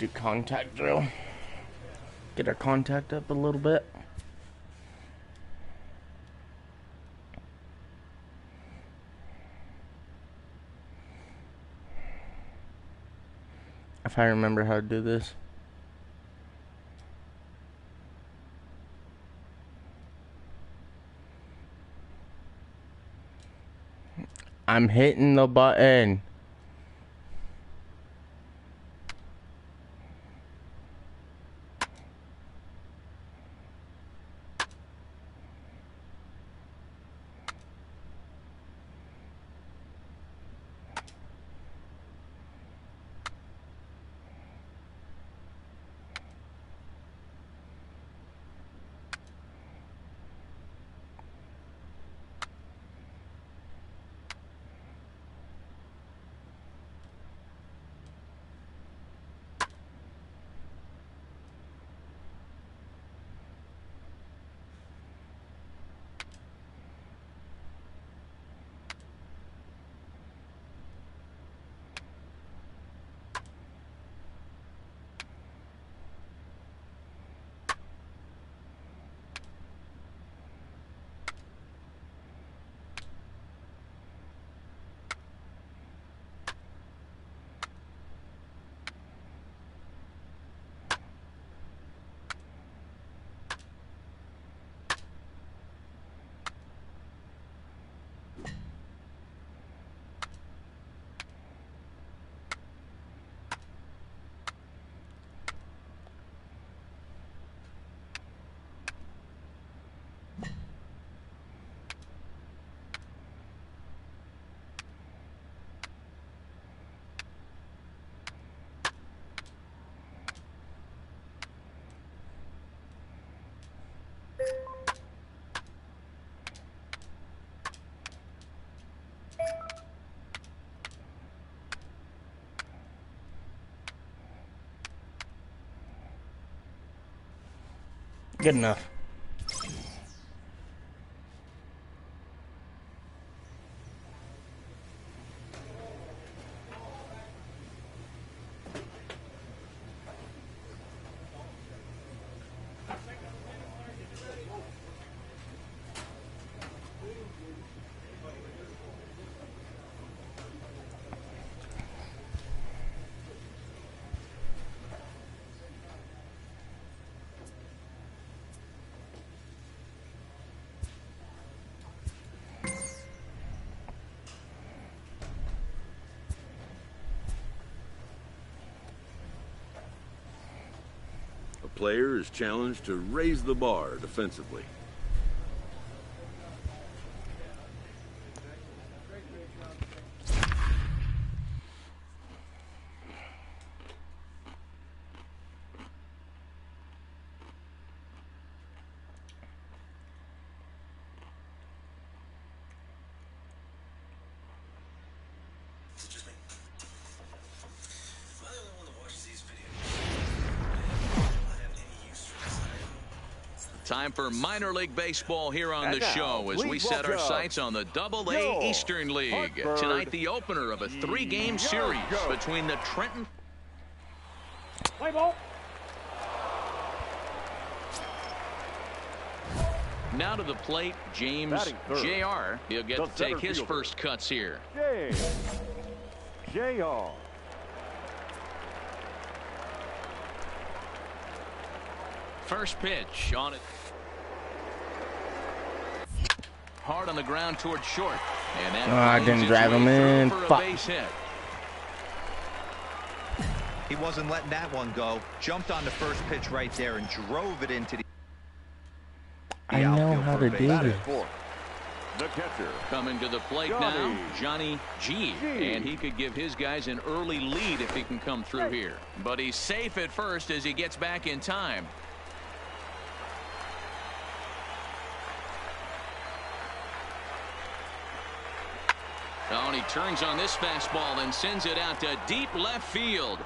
do contact drill. Get our contact up a little bit. If I remember how to do this. I'm hitting the button. Good enough. Player is challenged to raise the bar defensively. Time for minor league baseball here on the show as we set our sights on the Double-A Eastern League. Tonight, the opener of a 3-game series between the Trenton. Play ball. Now to the plate, James Jr. He'll get to take his first cuts here. Jr. First pitch on it. Hard on the ground towards short. And that I didn't drive him in. For a base hit. He wasn't letting that one go. Jumped on the first pitch right there and drove it into the I know how to do this. The catcher. Coming to the plate now, Johnny G. And he could give his guys an early lead if he can come through here. But he's safe at first as he gets back in time. Oh, and he turns on this fastball and sends it out to deep left field.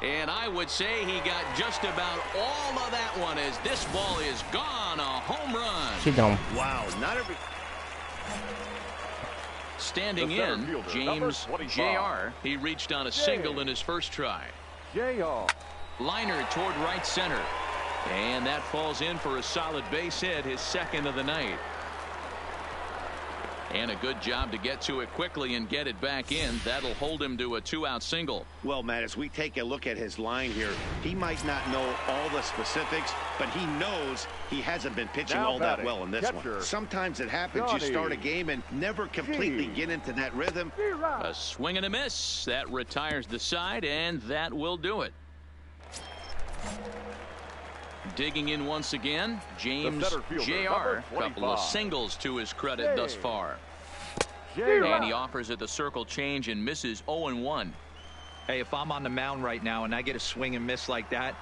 And I would say he got just about all of that one as this ball is gone. A home run. She gone. Wow, not every. Standing in, James Jr. He reached on a single in his first try. Jr. Liner toward right center. And that falls in for a solid base hit, his second of the night. And a good job to get to it quickly and get it back in. That'll hold him to a 2-out single. Well, Matt, as we take a look at his line here, he might not know all the specifics, but he knows he hasn't been pitching all that well in this one. Sometimes it happens. You start a game and never completely get into that rhythm. A swing and a miss. That retires the side, and that will do it. Digging in once again, James Jr. Couple of singles to his credit thus far. And he offers at the circle change and misses 0-1. Hey, if I'm on the mound right now and I get a swing and miss like that,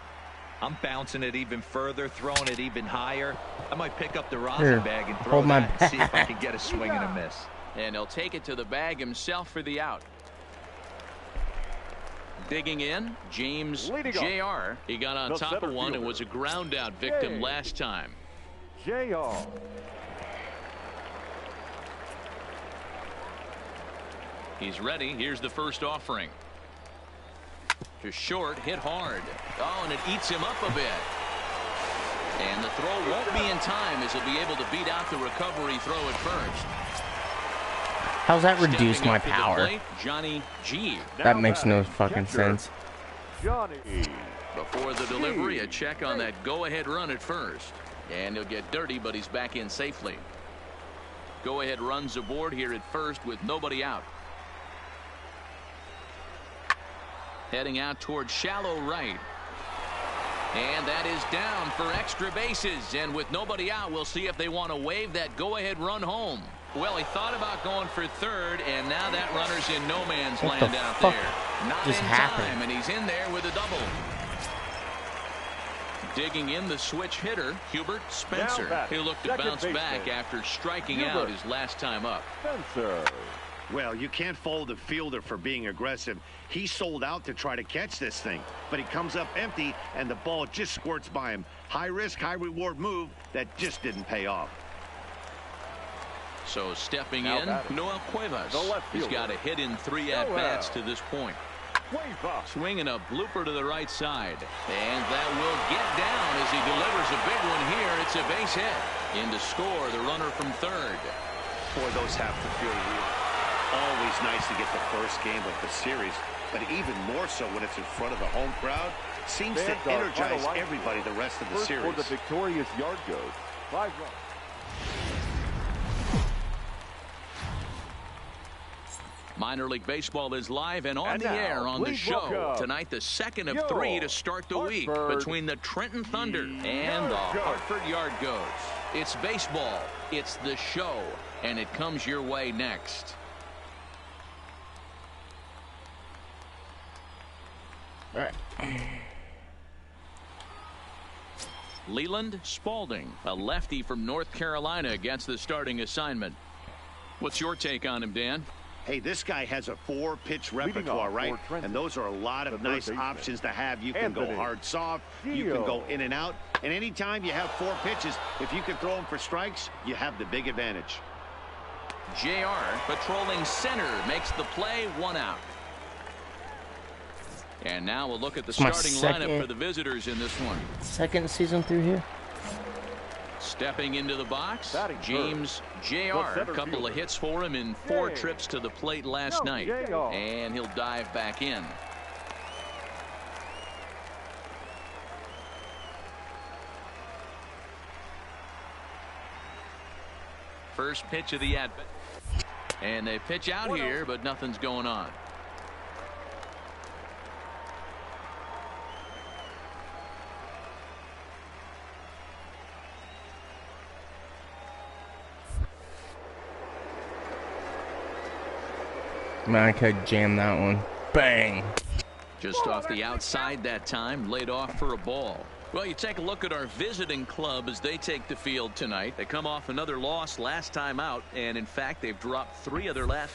I'm bouncing it even further, throwing it even higher. I might pick up the rosin bag and throw that and see if I can get a swing and a miss. And he'll take it to the bag himself for the out. Digging in, James Jr. He got on top of one and was a ground out victim last time. JR. He's ready. Here's the first offering. To short, hit hard. Oh, and it eats him up a bit. And the throw won't be in time as he'll be able to beat out the recovery throw at first. How's that reduce my power? Plate, Johnny G. That makes no fucking sense. Johnny. Before the delivery, a check on that go-ahead run at first. And he'll get dirty, but he's back in safely. Go-ahead runs aboard here at first with nobody out. Heading out towards shallow right. And that is down for extra bases. And with nobody out, we'll see if they want to wave that go-ahead run home. Well, he thought about going for third, and now that runner's in no man's land out there. Not in time, and he's in there with a double. Digging in the switch hitter, Hubert Spencer. He looked to bounce back after striking out his last time up. Spencer. Well, you can't fault the fielder for being aggressive. He sold out to try to catch this thing, but he comes up empty, and the ball just squirts by him. High risk, high reward move that just didn't pay off. So stepping in, Noel Cuevas. He's got a hit in 3 at-bats to this point. Swinging a blooper to the right side. And that will get down as he delivers a big one here. It's a base hit. In to score, the runner from third. Boy, those have to feel real. Always nice to get the first game of the series, but even more so when it's in front of the home crowd. Seems to energize everybody the rest of the series. For the victorious yard goes. 5 runs. Minor League Baseball is live and on the air on the show. Tonight, the second of 3 to start the week between the Trenton Thunder and the Hartford Yard Goats. It's baseball, it's the show, and it comes your way next. All right. Leland Spalding, a lefty from North Carolina, gets the starting assignment. What's your take on him, Dan? Hey, this guy has a 4-pitch repertoire, right? And those are a lot of nice options to have. You can go hard, soft. You can go in and out. And anytime you have 4 pitches, if you can throw them for strikes, you have the big advantage. JR patrolling center makes the play, 1 out. And now we'll look at the starting lineup for the visitors in this one. Second season through here. Stepping into the box, James Jr. A couple of hits for him in 4 trips to the plate last night. And he'll dive back in. First pitch of the at-bat. And they pitch out here, but nothing's going on. Man, I could jam that one. Bang. Just off the outside that time, laid off for a ball. Well, you take a look at our visiting club as they take the field tonight. They come off another loss last time out, and in fact, they've dropped 3 of their last.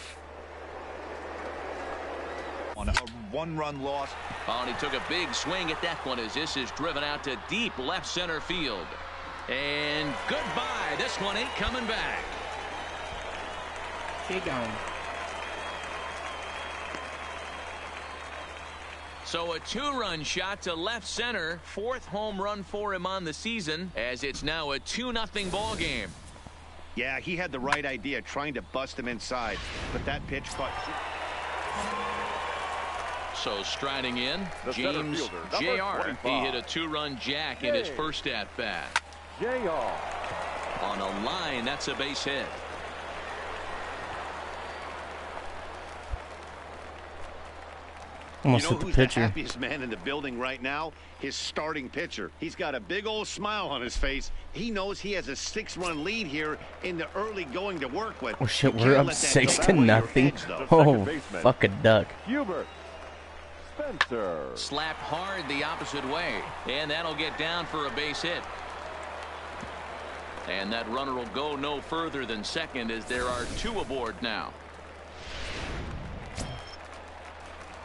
On a 1-run loss. Oh, and he took a big swing at that one as this is driven out to deep left center field. And goodbye. This one ain't coming back. Keep going. So a 2-run shot to left center. 4th home run for him on the season, as it's now a 2-0 ball game. Yeah, he had the right idea, trying to bust him inside, but that pitch caught. So striding in, James Jr. He hit a 2-run jack in his first at-bat. JR. On a line, that's a base hit. You know who's the happiest man in the building right now? His starting pitcher. He's got a big old smile on his face. He knows he has a 6-run lead here in the early going to work with. Oh shit, we're up 6-0. Oh, fuck a duck. Spencer. Slapped hard the opposite way, and that'll get down for a base hit. And that runner will go no further than second, as there are 2 aboard now.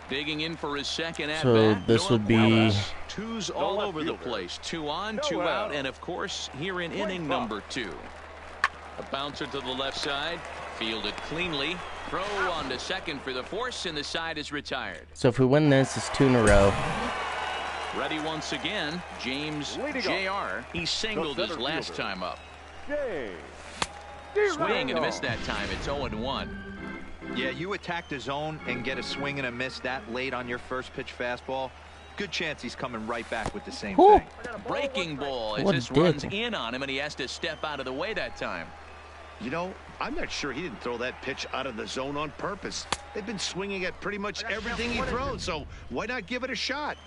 Digging in for his second at bat. So this would be 2s all over the place. 2 on, 2 out, and of course here in inning number 2. A bouncer to the left side, fielded cleanly. Throw on to second for the force, and the side is retired. So if we win this, it's 2 in a row. Ready once again, James Jr. He singled his last time up. Swing and a miss that time. It's 0-1. Yeah, you attack the zone and get a swing and a miss that late on your first pitch fastball. Good chance he's coming right back with the same thing. Breaking ball as this runs in on him, and he has to step out of the way that time. You know, I'm not sure he didn't throw that pitch out of the zone on purpose. They've been swinging at pretty much everything he throws, so why not give it a shot?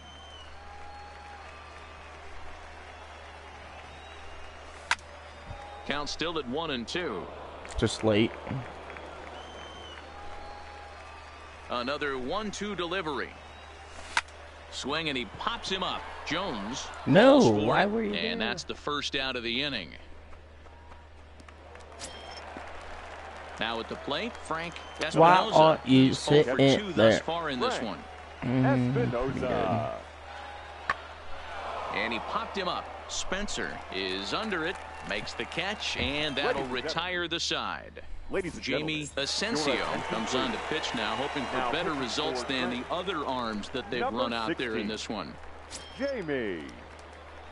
Count still at 1-2. Just late. Another 1-2 delivery. Swing, and he pops him up. Jones. No, why were you there? And that's the first out of the inning. Now at the plate, Frank Espinosa. Why are you sitting there? Thus far in this Frank one. Espinosa. And he popped him up. Spencer is under it, makes the catch, and that'll retire the side. Jamie Asensio comes on to pitch now, hoping for better results than the other arms that they've run out there in this one. Jamie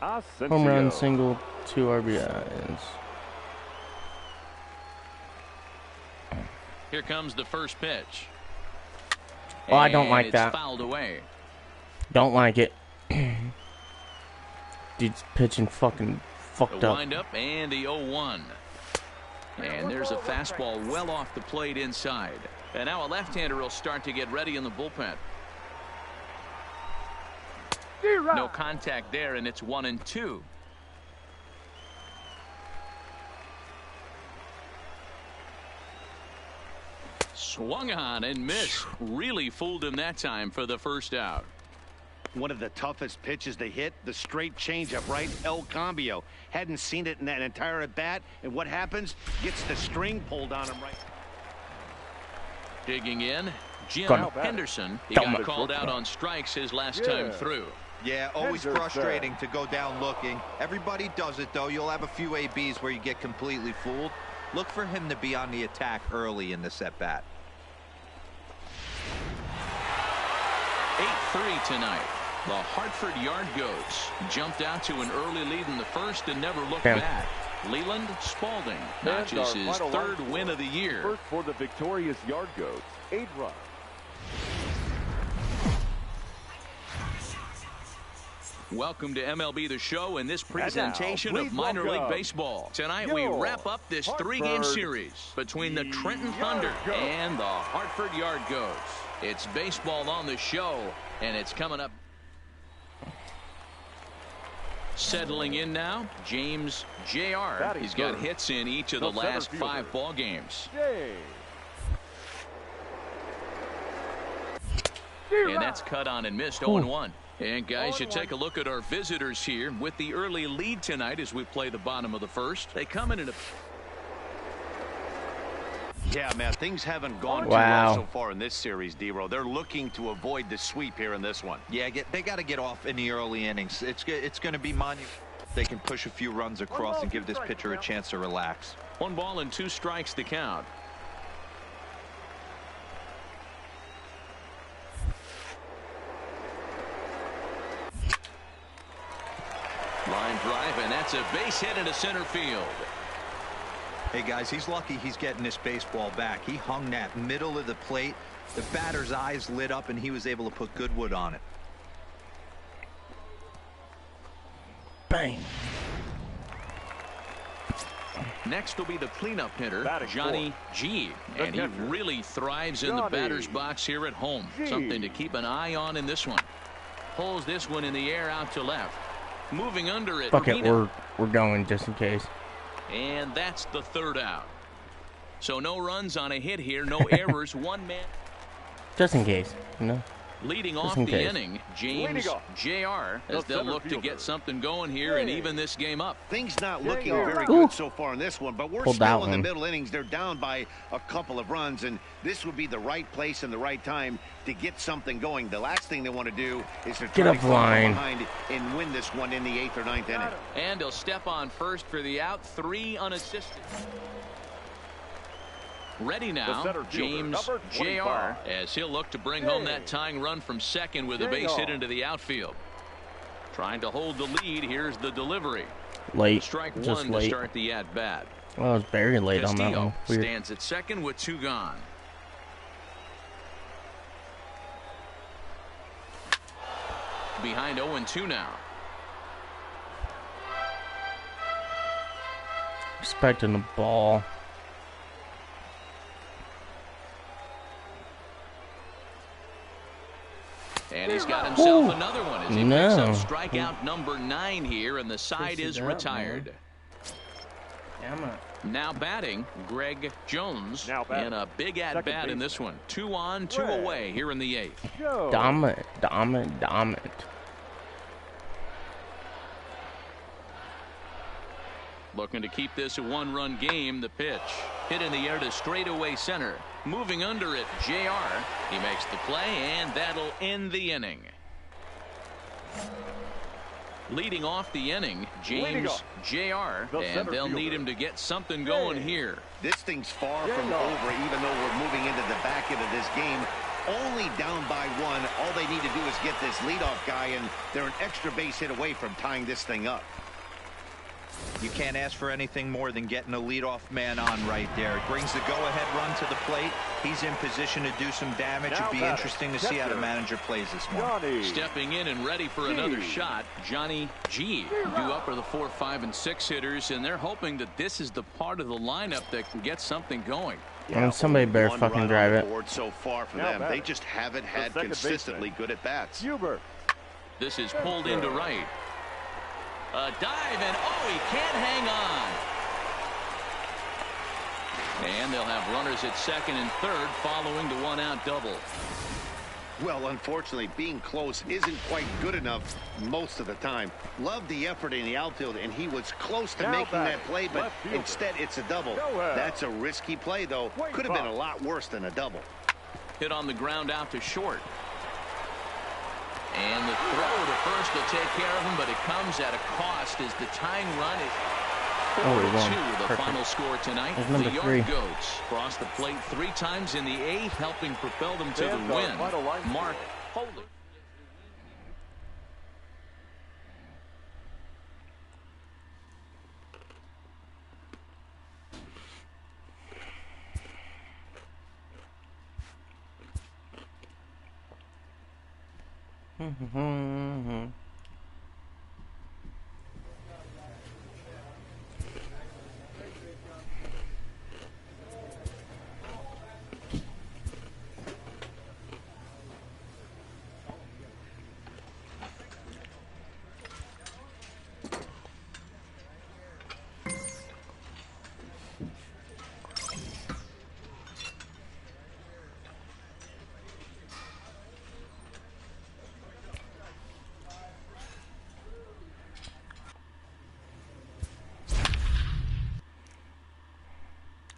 Asensio. Home run, single, 2 RBIs. Here comes the first pitch. Oh, I don't like that. Fouled away. Don't like it. Dude's pitching fucking fucked up. Wind up and the 0-1. And there's a fastball well off the plate inside. And now a left-hander will start to get ready in the bullpen. No contact there, and it's 1-2. Swung on and missed. Really fooled him that time for the first out. One of the toughest pitches they hit, the straight changeup, right? El Cambio. Hadn't seen it in that entire at bat, and what happens? Gets the string pulled on him right. Digging in, Jim Henderson. He got called out on strikes his last time through. Yeah, always frustrating to go down looking. Everybody does it, though. You'll have a few ABs where you get completely fooled. Look for him to be on the attack early in the at-bat. 8-3 tonight. The Hartford Yard Goats jumped out to an early lead in the first and never looked back. Leland Spalding notches his 3rd win of the year. First for the victorious Yard Goats, 8 runs. Welcome to MLB The Show and this presentation of minor league baseball. Tonight we wrap up this 3-game series between the Trenton Thunder and the Hartford Yard Goats. It's baseball on the show, and it's coming up. Settling in now, James Jr. He's got hits in each of the last 5 ball games. And that's cut on and missed. 0-1. And guys, you take a look at our visitors here with the early lead tonight as we play the bottom of the first. They come in a... Yeah, man, things haven't gone too well so far in this series, D-Row. They're looking to avoid the sweep here in this one. Yeah, they got to get off in the early innings. It's going to be monumental. They can push a few runs across and give this pitcher a chance to relax. 1 ball and 2 strikes to count. Line drive, and that's a base hit into center field. Hey, guys, he's lucky he's getting this baseball back. He hung that middle of the plate. The batter's eyes lit up, and he was able to put good wood on it. Bang. Next will be the cleanup hitter, Batting Johnny G. And he really thrives in the batter's box here at home. Something to keep an eye on in this one. Pulls this one in the air out to left. Moving under it. Fuck it, we're going just in case. And that's the third out. So no runs on a hit here, no errors, one man. Just in case, you know. Leading off the inning, James Jr. as they'll look to get something going here and even this game up. Things not looking very good so far in this one, but we're still in the middle innings. They're down by a couple of runs, and this would be the right place and the right time to get something going. The last thing they want to do is to try to come behind and win this one in the 8th or 9th inning. And he'll step on first for the out, 3 unassisted. Ready now, James Jr. as he'll look to bring home that tying run from second with a base hit into the outfield. Trying to hold the lead. Here's the delivery. Late. Strike just one late. to start the at-bat. Well, it was very late on that one. Weird. Stands at second with 2 gone. Behind 0-2 now. Expecting the ball. And he's got himself another one as he picks up strikeout number 9 here, and the side is retired. Now batting, Greg Jones, and a big at-bat in this one. 2 on, 2 away here in the 8th. Dominant. Looking to keep this a 1-run game. The pitch hit in the air to straightaway center. Moving under it, JR. He makes the play, and that'll end the inning. Leading off the inning, James Jr. And they'll need him to get something going here. This thing's far from over, even though we're moving into the back end of this game. Only down by 1. All they need to do is get this leadoff guy, and they're an extra base hit away from tying this thing up. You can't ask for anything more than getting a leadoff man on right there. It brings the go-ahead run to the plate. He's in position to do some damage. It'll be interesting to see how the manager plays this one. Stepping in and ready for another shot, Johnny G. Due up are the 4, 5, and 6 hitters, and they're hoping that this is the part of the lineup that can get something going. And somebody better fucking drive it. So far for them, they just haven't had consistently good at bats. This is pulled into right. A dive, and oh, he can't hang on. And they'll have runners at second and third following the 1-out double. Well, unfortunately, being close isn't quite good enough most of the time. Loved the effort in the outfield, and he was close to making that play, but instead it's a double. That's a risky play, though. Could have been a lot worse than a double. Hit on the ground out to short. And the throw to first will take care of him, but it comes at a cost as the tying run is 4-2. The final score tonight. The Yard Goats cross the plate 3 times in the 8th, helping propel them to the win. Mark Foley.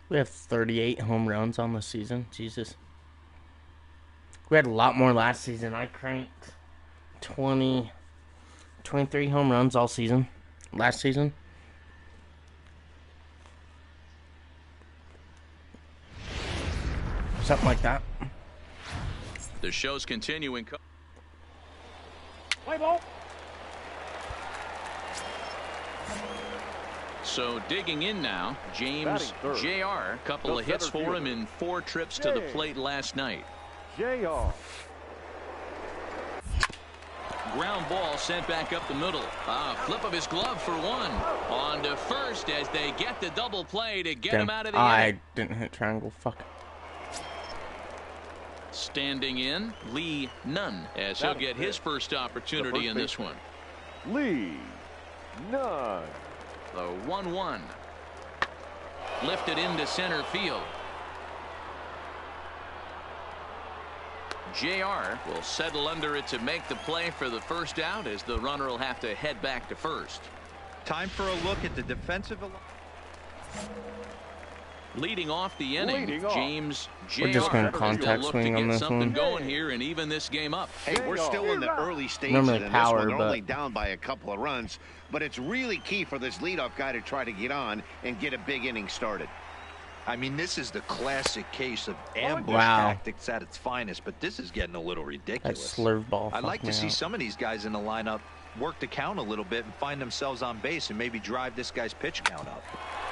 We have 38 home runs on the season. Jesus. We had a lot more last season. I cranked 23 home runs all season. Last season. Something like that. The show's continuing. Play ball. So digging in now, James Jr. Couple of hits for him in 4 trips to the plate last night. JR. Ground ball sent back up the middle. Flip of his glove for 1. On to first as they get the double play to get him out of the inning. I didn't hit triangle. Fuck. Standing in, Lee Nunn, as he'll get his first opportunity in this one. Lee Nunn. The 1-1. Lifted into center field. JR will settle under it to make the play for the first out, as the runner will have to head back to first. Time for a look at the defensive. Leading off the inning, James Jr. We're just going to contact look swing to on get this something one. going here and even this game up. Hey, we're still in the early stages Normally in power, this one. They're only but down by a couple of runs, but it's really key for this leadoff guy to try to get on and get a big inning started. I mean, this is the classic case of ambush tactics at its finest, but this is getting a little that ridiculous. slurve ball. I'd like to see some of these guys in the lineup work the count a little bit and find themselves on base and maybe drive this guy's pitch count up.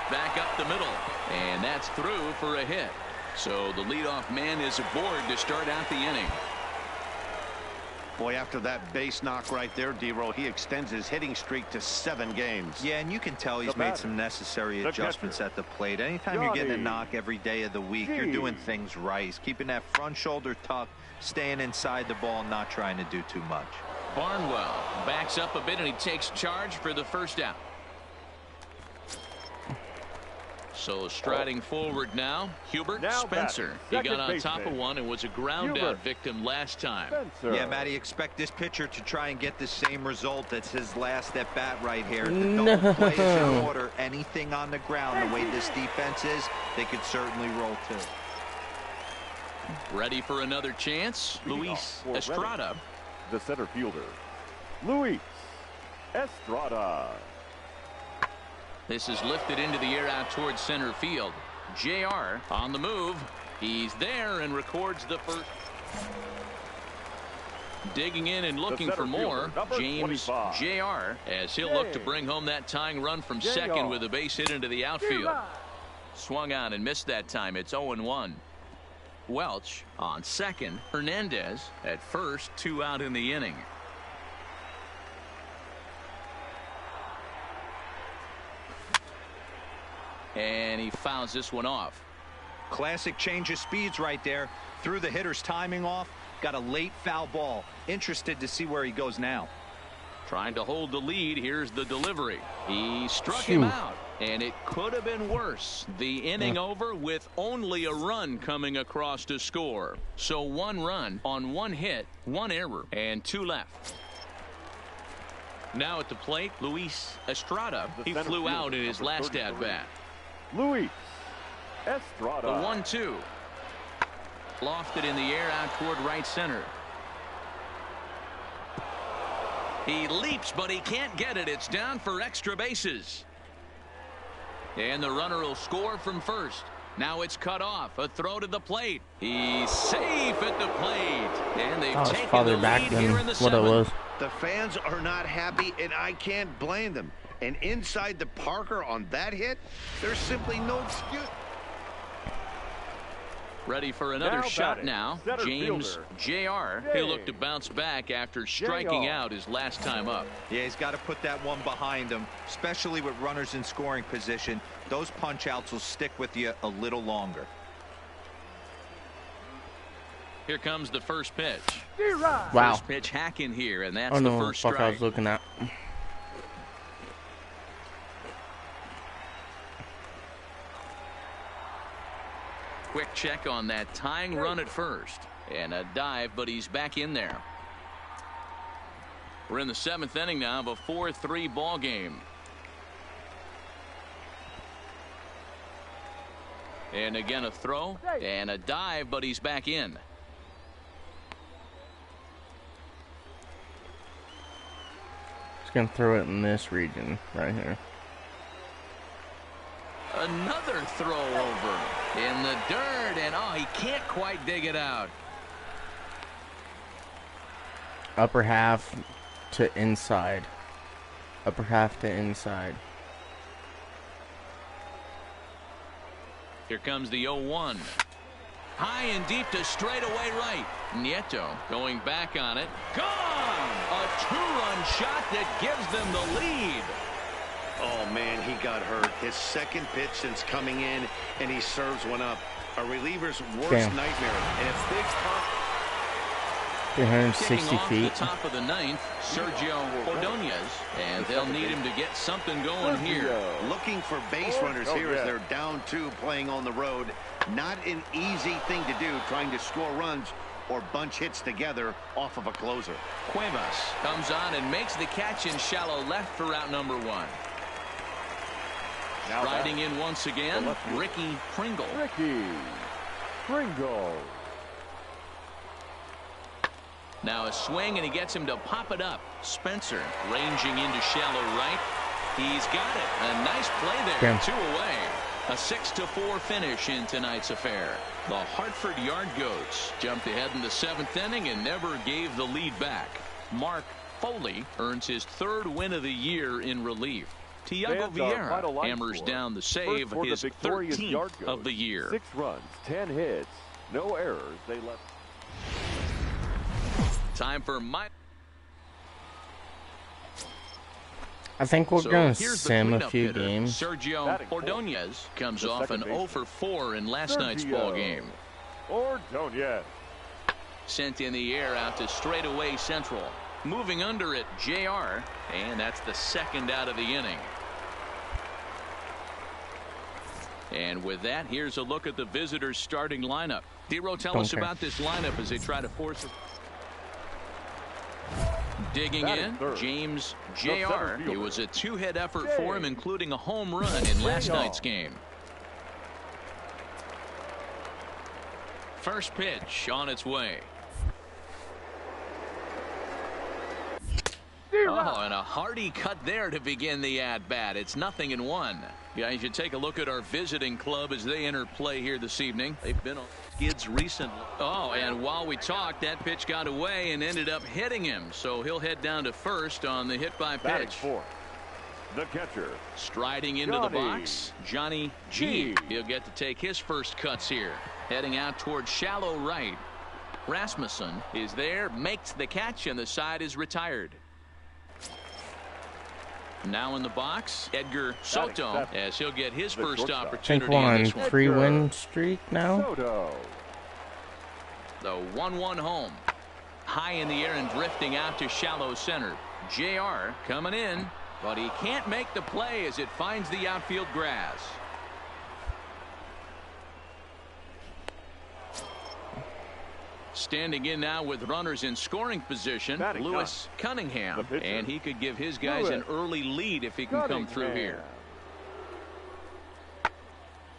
Back up the middle, and that's through for a hit. So the leadoff man is aboard to start out the inning. Boy, after that base knock right there, D-Roll, he extends his hitting streak to 7 games. Yeah, and you can tell he's made some necessary adjustments at the plate. Anytime you're getting a knock every day of the week, you're doing things right. He's keeping that front shoulder tucked, staying inside the ball, not trying to do too much. Barnwell backs up a bit, and he takes charge for the first out. So striding forward now, Hubert Spencer. He got on top of one and was a ground out victim last time. Yeah, Matty, expect this pitcher to try and get the same result. That's his last at bat right here. The double play is in order. Anything on the ground, the way this defense is, they could certainly roll too. Ready for another chance, Luis Estrada. The center fielder, Luis Estrada. This is lifted into the air out towards center field. JR on the move. He's there and records the first. Digging in and looking for more, James JR, as he'll look to bring home that tying run from second with a base hit into the outfield. Swung on and missed that time. It's 0-1. Welch on second. Hernandez at first. 2 out in the inning. And he fouls this one off. Classic change of speeds right there. Threw the hitter's timing off. Got a late foul ball. Interested to see where he goes now. Trying to hold the lead. Here's the delivery. He struck him out. And it could have been worse. The inning over with only a run coming across to score. So 1 run on 1 hit, 1 error, and 2 left. Now at the plate, Luis Estrada. He flew out in his last at bat. Luis Estrada. The 1-2. Lofted in the air out toward right center. He leaps, but he can't get it. It's down for extra bases. And the runner will score from first. Now it's cut off. A throw to the plate. He's safe at the plate. And they've taken the lead here in the 7th. The fans are not happy, and I can't blame them. And inside the Parker on that hit, there's simply no excuse. Ready for another shot now. James Jr. He'll look to bounce back after striking out his last time up. Yeah, he's got to put that one behind him, especially with runners in scoring position. Those punch outs will stick with you a little longer. Here comes the first pitch. Wow. First pitch hack in here, and that's the first strike. I was looking at. Quick check on that tying run at first. And a dive, but he's back in there. We're in the 7th inning now of a 4-3 ball game. And again a throw and a dive, but he's back in. He's going to throw it in this region right here. Another throw over in the dirt, and he can't quite dig it out. Upper half to inside. Upper half to inside. Here comes the 0-1. High and deep to straightaway right. Nieto going back on it. Gone! A two-run shot that gives them the lead. Oh, man, he got hurt. His second pitch since coming in, and he serves one up. A reliever's worst nightmare. And it's big pop. 360 Kicking off feet. the top of the ninth, Sergio Ordonez, and they'll need him to get something going here. Looking for base runners here as they're down 2 playing on the road. Not an easy thing to do, trying to score runs or bunch hits together off of a closer. Cuevas comes on and makes the catch in shallow left for route number 1. Riding in once again, Ricky Pringle. Now a swing, and he gets him to pop it up. Spencer ranging into shallow right. He's got it. A nice play there. 2 away. A 6-4 finish in tonight's affair. The Hartford Yard Goats jumped ahead in the 7th inning and never gave the lead back. Mark Foley earns his 3rd win of the year in relief. Tiago Vieira hammers down the save, his 13th of the year. 6 runs, 10 hits, no errors. They left. Time for my. I think we're going to sim a few hitter. games. Sergio Ordonez comes off an 0-for-4 in last night's ball game. Ordonez. Sent in the air out to straightaway central. Moving under it, JR, and that's the 2nd out of the inning. And with that, here's a look at the visitors' starting lineup. Dero, tell us about this lineup as they try to force it. Digging in, James JR. It was a 2-hit effort for him, including a home run in last night's game. First pitch on its way. Oh, and a hearty cut there to begin the at-bat. It's 0-1. Guys, you take a look at our visiting club as they enter play here this evening. They've been on skids recently. Oh, and while we talked, that pitch got away and ended up hitting him. So he'll head down to first on the hit by pitch. The catcher. Striding into the box, Johnny G. He'll get to take his first cuts here. Heading out towards shallow right. Rasmussen is there, makes the catch, and the side is retired. Now in the box, Edgar Soto, as he'll get his first opportunity. I think we're on 3-win streak now. The 1-1 home. High in the air and drifting out to shallow center. JR coming in, but he can't make the play as it finds the outfield grass. Standing in now with runners in scoring position, Lewis Cunningham, and he could give his guys an early lead if he can come through here.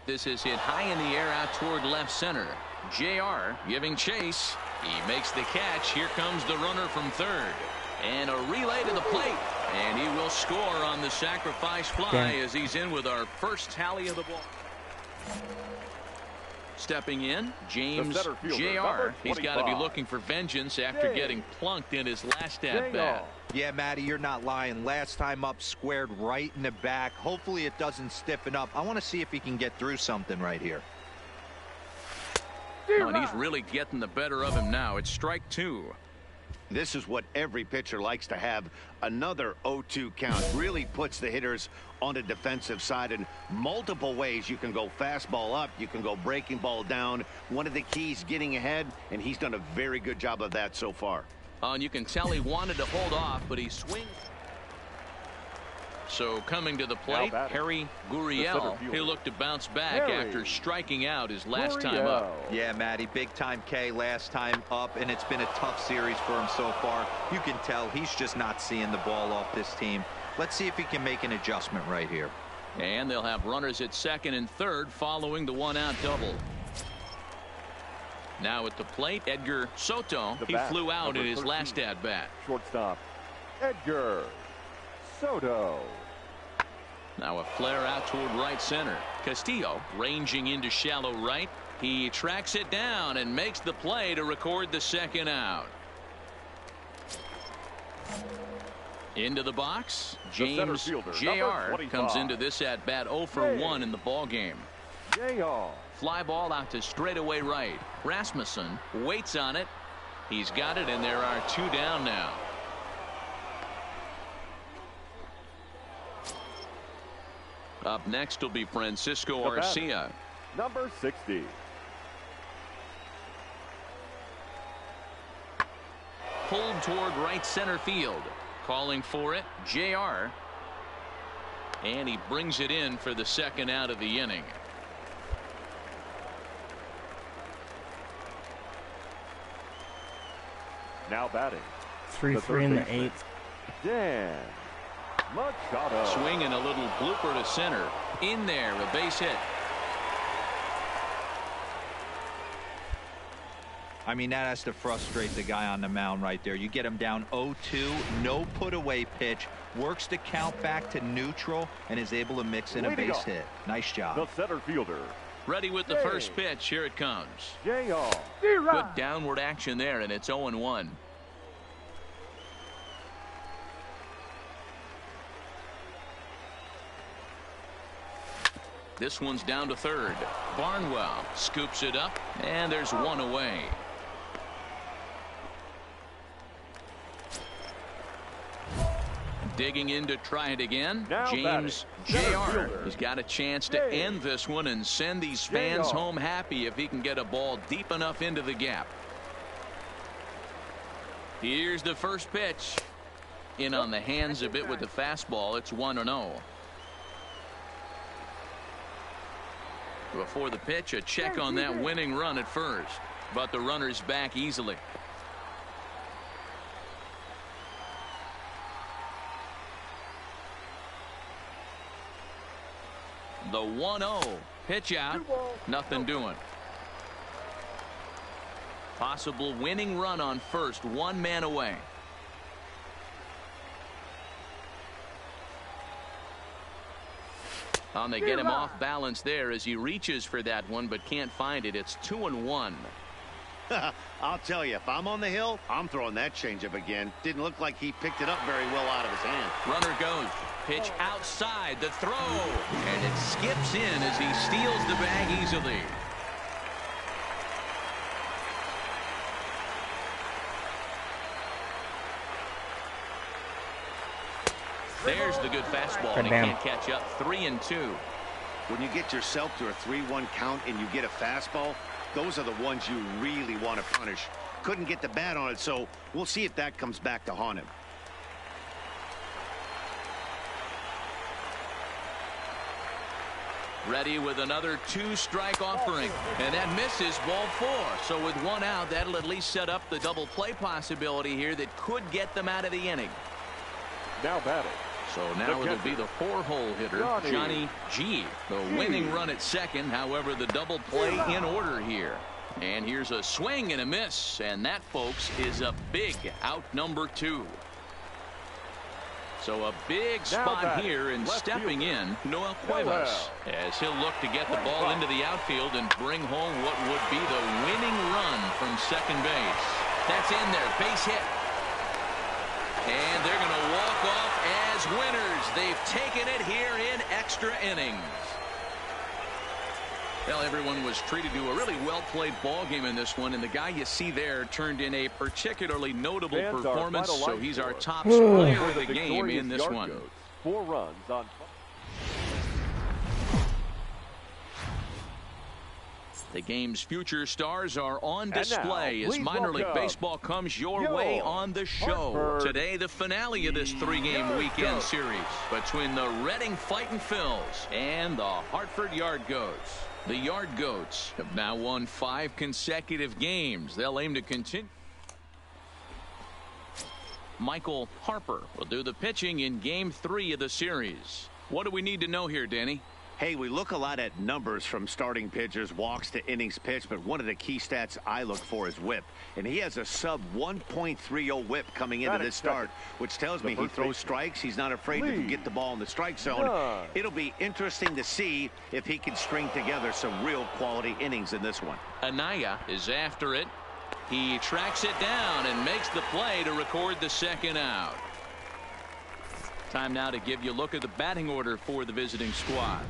This is hit high in the air out toward left center. JR giving chase. He makes the catch. Here comes the runner from third. And a relay to the plate. And he will score on the sacrifice fly as he's in with our first tally of the ball. Stepping in, James JR. He's got to be looking for vengeance after getting plunked in his last at-bat. Yeah, Matty, you're not lying. Last time up, squared right in the back. Hopefully it doesn't stiffen up. I want to see if he can get through something right here. Oh, and he's really getting the better of him now. It's strike 2. This is what every pitcher likes to have. Another 0-2 count really puts the hitters on the defensive side in multiple ways. You can go fastball up, you can go breaking ball down. One of the keys getting ahead, and he's done a very good job of that so far. And you can tell he wanted to hold off, but he swings. So coming to the plate, Harry Gurriel. He'll look to bounce back after striking out his last time up. Yeah, Matty, big time K last time up, and it's been a tough series for him so far. You can tell he's just not seeing the ball off this team. Let's see if he can make an adjustment right here. And they'll have runners at second and third following the one-out double. Now at the plate, Edgar Soto. He flew out in his last at-bat. Shortstop, Edgar Soto. Now a flare out toward right center. Castillo ranging into shallow right. He tracks it down and makes the play to record the second out. Into the box, James Jr. comes into this at bat 0 for 1 in the ball game. Fly ball out to straightaway right. Rasmussen waits on it. He's got it, and there are 2 down now. Up next will be Francisco Arcia. Number 60. Pulled toward right center field. Calling for it, JR. And he brings it in for the second out of the inning. Now batting. 3-3 in the 8th. Dan Machado. Swinging a little blooper to center. In there, a base hit. I mean, that has to frustrate the guy on the mound right there. You get him down 0-2, no put away pitch, works the count back to neutral, and is able to mix in a base hit. Nice job. The center fielder. Ready with the first pitch. Here it comes. JR. Good downward action there, and it's 0-1. This one's down to third. Barnwell scoops it up, and there's 1 away. Digging in to try it again. Now James Jr. He's got a chance to end this one and send these fans home happy if he can get a ball deep enough into the gap. Here's the first pitch. In on the hands a bit with the fastball. It's 1-0. Before the pitch, a check on that winning run at first, but the runner's back easily. The 1-0 pitch out, nothing doing. Possible winning run on first, 1 man away. They get him off balance there as he reaches for that one but can't find it. It's 2-1. I'll tell you, if I'm on the hill, I'm throwing that changeup again. Didn't look like he picked it up very well out of his hand. Runner goes. Pitch outside the throw, and it skips in as he steals the bag easily. There's the good fastball, and he can't catch up. 3-2. When you get yourself to a 3-1 count and you get a fastball, those are the ones you really want to punish. Couldn't get the bat on it, so we'll see if that comes back to haunt him. Ready with another 2-strike offering, and that misses, ball 4. So with 1 out, that'll at least set up the double play possibility here that could get them out of the inning. Now batting. So now it'll be the 4-hole hitter, Johnny G. The winning run at second. However, the double play in order here. And here's a swing and a miss. And that, folks, is a big out number 2. So a big spot here, and stepping in, Noel Cuevas, as he'll look to get the ball into the outfield and bring home what would be the winning run from second base. That's in there, base hit. And they're going to walk off as winners. They've taken it here in extra innings. Well, everyone was treated to a really well-played ball game in this one, and the guy you see there turned in a particularly notable performance, so he's our top player of the game in this one. 4 runs on. The game's future stars are on display as minor league baseball comes your way on the show. Today, the finale of this 3-game weekend series between the Reading Fightin' Phils and the Hartford Yard Goats. The Yard Goats have now won 5 consecutive games. They'll aim to continue. Michael Harper will do the pitching in Game 3 of the series. What do we need to know here, Danny? Hey, we look a lot at numbers from starting pitchers, walks to innings pitched, but one of the key stats I look for is whip. And he has a sub 1.30 whip coming into this start, which tells me he throws strikes. He's not afraid to get the ball in the strike zone. It'll be interesting to see if he can string together some real quality innings in this one. Anaya is after it. He tracks it down and makes the play to record the second out. Time now to give you a look at the batting order for the visiting squad.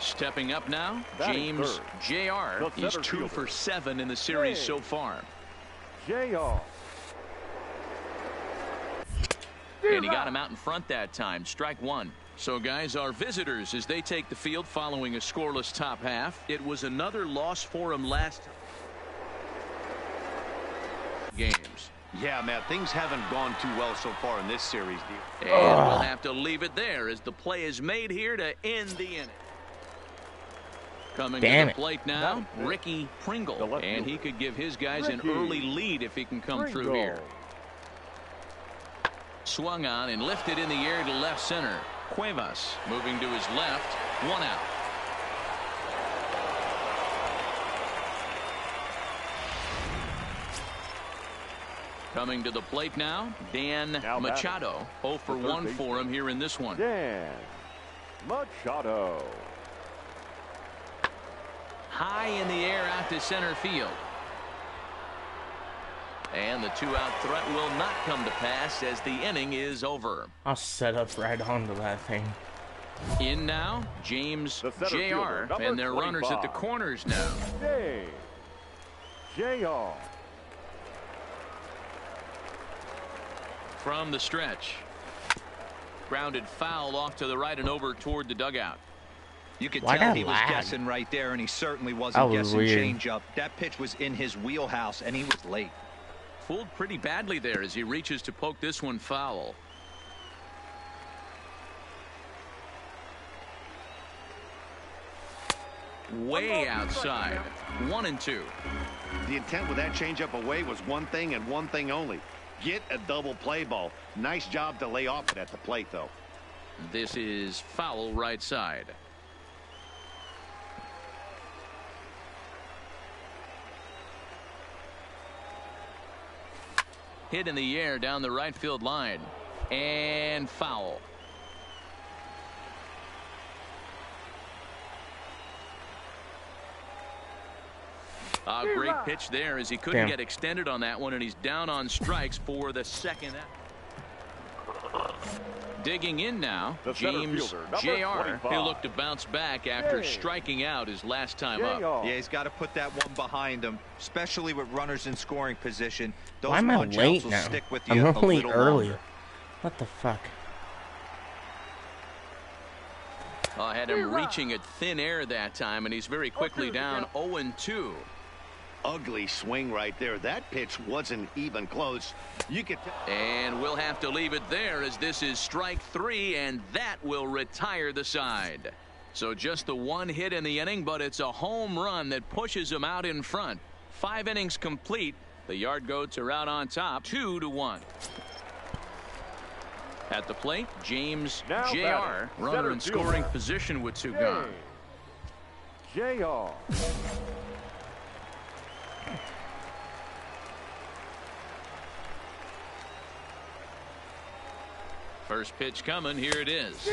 Stepping up now, James Jr. He's 2 for 7 in the series so far. JR. And he got him out in front that time. Strike one. So, guys, our visitors, as they take the field following a scoreless top half, it was another loss for them last games. Yeah, Matt, things haven't gone too well so far in this series. And we'll have to leave it there as the play is made here to end the inning. Coming to the plate now, Ricky Pringle. And he could give his guys an early lead if he can come through here. Swung on and lifted in the air to left center. Cuevas moving to his left. 1 out. Coming to the plate now, Dan Machado. 0 for 1 for him here in this one. Dan Machado. High in the air out to center field. And the 2-out threat will not come to pass as the inning is over. I'll set up right onto that thing. In now, James Jr. And their runners at the corners now. JR. From the stretch. Grounded foul off to the right and over toward the dugout. You could tell he was guessing right there, and he certainly wasn't guessing changeup. That pitch was in his wheelhouse, and he was late. Fooled pretty badly there as he reaches to poke this one foul. Way outside. 1-2. The intent with that changeup away was one thing and one thing only. Get a double play ball. Nice job to lay off it at the plate, though. This is foul right side. Hit in the air down the right field line. And foul. A great pitch there as he couldn't get extended on that one, and he's down on strikes for the second. Digging in now, James Jr. He'll look to bounce back after striking out his last time up. Yeah, he's got to put that one behind him, especially with runners in scoring position. Those Why am I late now? Stick with you I'm only early. Longer. What the fuck? I had him reaching at thin air that time, and he's very quickly down 0-2. Ugly swing right there. That pitch wasn't even close. You could. And we'll have to leave it there as this is strike 3, and that will retire the side. So just the one hit in the inning, but it's a home run that pushes him out in front. 5 innings complete. The Yard Goats are out on top, 2-1. At the plate, James Jr. Runner in scoring position with 2 gone. JR. First pitch coming. Here it is.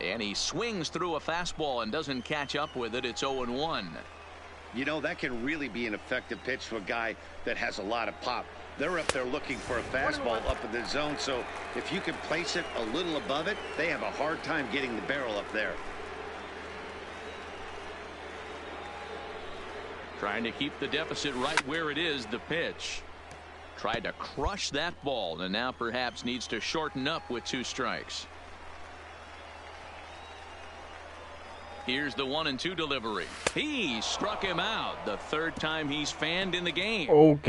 And he swings through a fastball and doesn't catch up with it. It's 0-1. You know, that can really be an effective pitch to a guy that has a lot of pop. They're up there looking for a fastball up in the zone, so if you can place it a little above it, they have a hard time getting the barrel up there. Trying to keep the deficit right where it is. The pitch. Tried to crush that ball, and now perhaps needs to shorten up with 2 strikes. Here's the 1-2 delivery. He struck him out. The 3rd time he's fanned in the game. Okay.